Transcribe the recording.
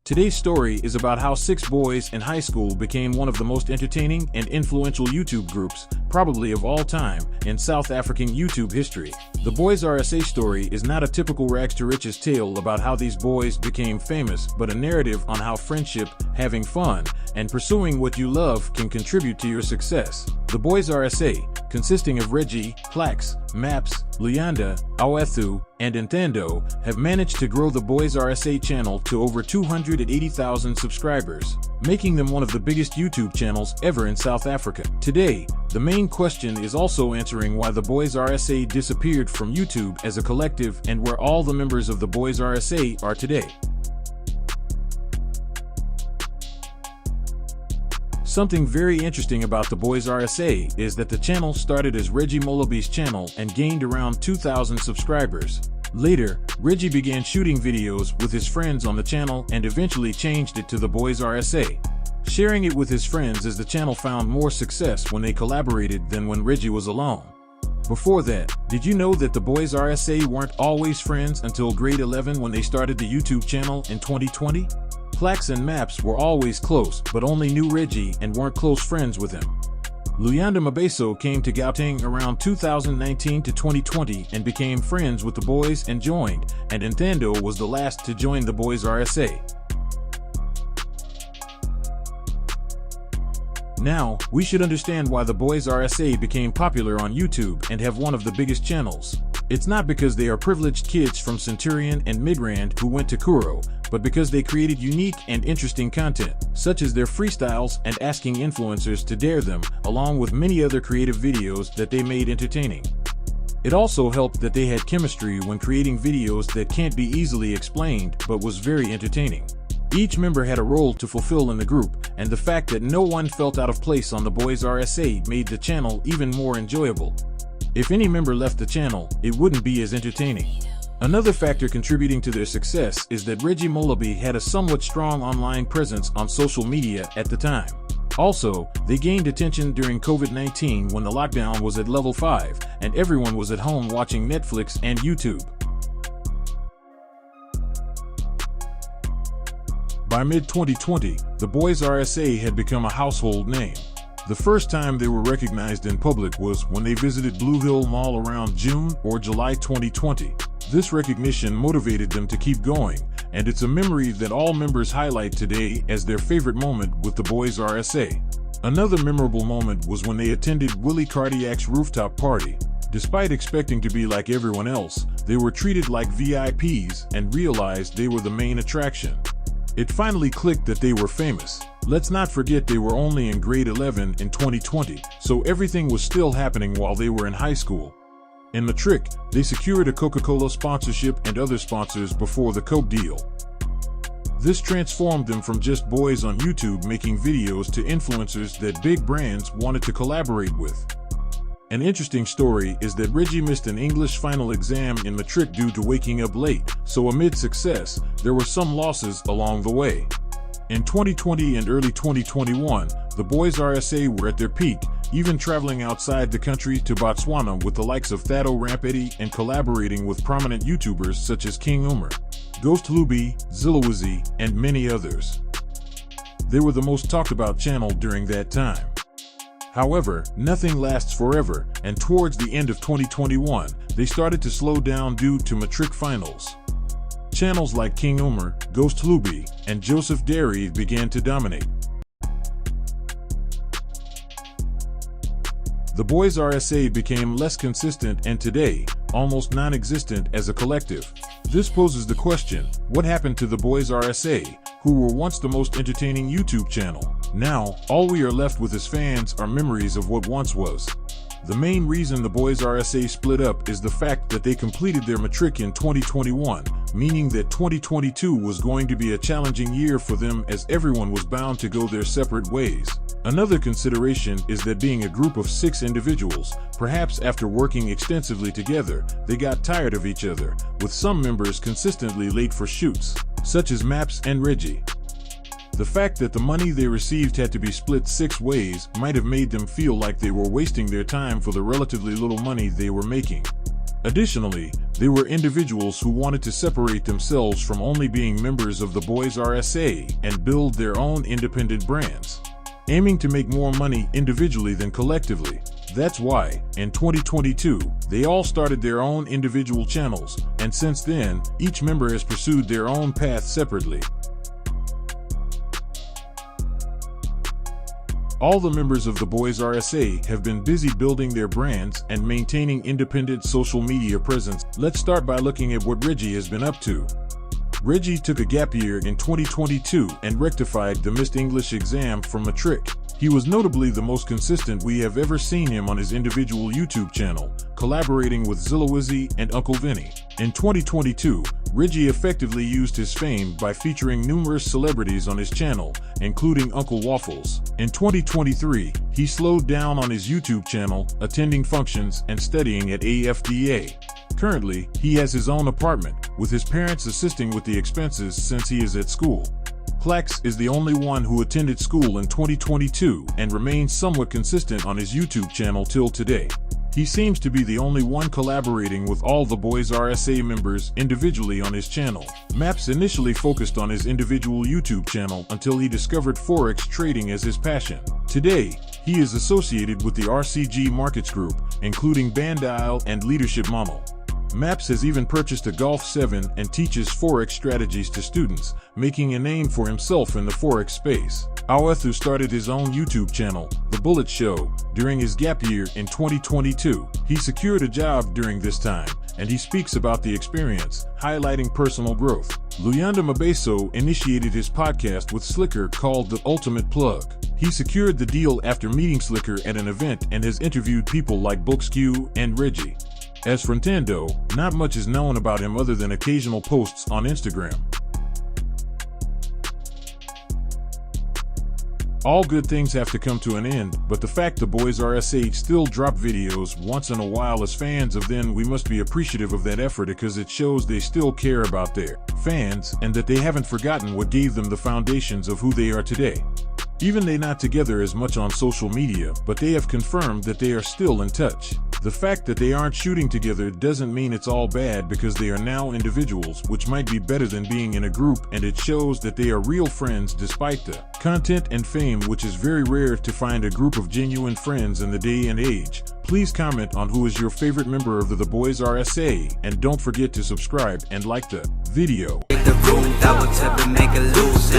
Today's story is about how 6 boys in high school became one of the most entertaining and influential YouTube groups, probably of all time, in South African YouTube history. The Theboyzrsa story is not a typical rags to riches tale about how these boys became famous, but a narrative on how friendship, having fun, and pursuing what you love can contribute to your success. The Theboyzrsa, consisting of Reggie, Plax, Maps, Luyanda, Awethu, and Ntando, have managed to grow the Theboyzrsa channel to over 280,000 subscribers, making them one of the biggest YouTube channels ever in South Africa. Today, the main question is also answering why the Theboyzrsa disappeared from YouTube as a collective and where all the members of the Theboyzrsa are today. Something very interesting about the Theboyzrsa is that the channel started as Reggie Mohlabi's channel and gained around 2,000 subscribers. Later, Reggie began shooting videos with his friends on the channel and eventually changed it to the Theboyzrsa, sharing it with his friends as the channel found more success when they collaborated than when Reggie was alone. Before that, did you know that the Theboyzrsa weren't always friends until grade 11 when they started the YouTube channel in 2020? Plax and Maps were always close, but only knew Reggie and weren't close friends with him. Luyanda Mabeso came to Gauteng around 2019 to 2020 and became friends with the boys and joined, and Ntando was the last to join the Theboyzrsa. Now, we should understand why the Theboyzrsa became popular on YouTube and have one of the biggest channels. It's not because they are privileged kids from Centurion and Midrand who went to Kuro, but because they created unique and interesting content, such as their freestyles and asking influencers to dare them, along with many other creative videos that they made entertaining. It also helped that they had chemistry when creating videos that can't be easily explained, but was very entertaining. Each member had a role to fulfill in the group, and the fact that no one felt out of place on the Theboyzrsa made the channel even more enjoyable. If any member left the channel, it wouldn't be as entertaining. Another factor contributing to their success is that Reggie Mohlabi had a somewhat strong online presence on social media at the time. Also, they gained attention during COVID-19 when the lockdown was at level 5 and everyone was at home watching Netflix and YouTube. By mid-2020, the Theboyzrsa had become a household name. The first time they were recognized in public was when they visited Blue Hill Mall around June or July 2020. This recognition motivated them to keep going, and it's a memory that all members highlight today as their favorite moment with the Theboyzrsa. Another memorable moment was when they attended Willie Cardiac's rooftop party. Despite expecting to be like everyone else, they were treated like VIPs and realized they were the main attraction. It finally clicked that they were famous. Let's not forget they were only in grade 11 in 2020, so everything was still happening while they were in high school. In the trick, they secured a Coca-Cola sponsorship and other sponsors before the Coke deal. This transformed them from just boys on YouTube making videos to influencers that big brands wanted to collaborate with. An interesting story is that Reggie missed an English final exam in matric due to waking up late, so amid success, there were some losses along the way. In 2020 and early 2021, the Theboyzrsa were at their peak, even traveling outside the country to Botswana with the likes of Theboyzrsa and collaborating with prominent YouTubers such as King Umar, mohlabi, Theboyzrsa, and many others. They were the most talked about channel during that time. However, nothing lasts forever, and towards the end of 2021, they started to slow down due to matric finals. Channels like King Umar, mohlabi, and Joseph Derry began to dominate. The Theboyzrsa became less consistent and today, almost non-existent as a collective. This poses the question, what happened to the Theboyzrsa, who were once the most entertaining YouTube channel? Now, all we are left with as fans are memories of what once was. The main reason the Theboyzrsa split up is the fact that they completed their matric in 2021, meaning that 2022 was going to be a challenging year for them as everyone was bound to go their separate ways. Another consideration is that being a group of 6 individuals, perhaps after working extensively together, they got tired of each other, with some members consistently late for shoots, such as Maps and Reggie. The fact that the money they received had to be split 6 ways might have made them feel like they were wasting their time for the relatively little money they were making. Additionally, there were individuals who wanted to separate themselves from only being members of the Boyz and build their own independent brands, aiming to make more money individually than collectively. That's why, in 2022, they all started their own individual channels, and since then, each member has pursued their own path separately. All the members of the Theboyzrsa have been busy building their brands and maintaining independent social media presence. Let's start by looking at what Reggie has been up to. Reggie took a gap year in 2022 and rectified the missed English exam from matric. He was notably the most consistent we have ever seen him on his individual YouTube channel, collaborating with Theboyzrsa and Uncle Vinny. In 2022, Reggie effectively used his fame by featuring numerous celebrities on his channel, including Uncle Waffles. In 2023, he slowed down on his YouTube channel, attending functions and studying at AFDA. Currently, he has his own apartment, with his parents assisting with the expenses since he is at school. Plax is the only one who attended school in 2022 and remains somewhat consistent on his YouTube channel till today. He seems to be the only one collaborating with all the Theboyzrsa members individually on his channel. Maps initially focused on his individual YouTube channel until he discovered Forex trading as his passion. Today, he is associated with the RCG Markets Group, including Bandile and Leadership Model. Maps has even purchased a Golf 7 and teaches Forex strategies to students, making a name for himself in the Forex space. Awethu started his own YouTube channel, The Bullet Show, during his gap year in 2022. He secured a job during this time, and he speaks about the experience, highlighting personal growth. Luyanda Mabeso initiated his podcast with Slicker called The Ultimate Plug. He secured the deal after meeting Slicker at an event and has interviewed people like BooksQ and Reggie. As for Nintendo, not much is known about him other than occasional posts on Instagram. All good things have to come to an end, but the fact the Theboyzrsa still drop videos once in a while as fans of them, we must be appreciative of that effort because it shows they still care about their fans and that they haven't forgotten what gave them the foundations of who they are today. Even they not together as much on social media, but they have confirmed that they are still in touch. The fact that they aren't shooting together doesn't mean it's all bad because they are now individuals, which might be better than being in a group, and it shows that they are real friends despite the content and fame, which is very rare to find a group of genuine friends in the day and age. Please comment on who is your favorite member of the Theboyzrsa, and don't forget to subscribe and like the video. Make the room, double tap and make a loose.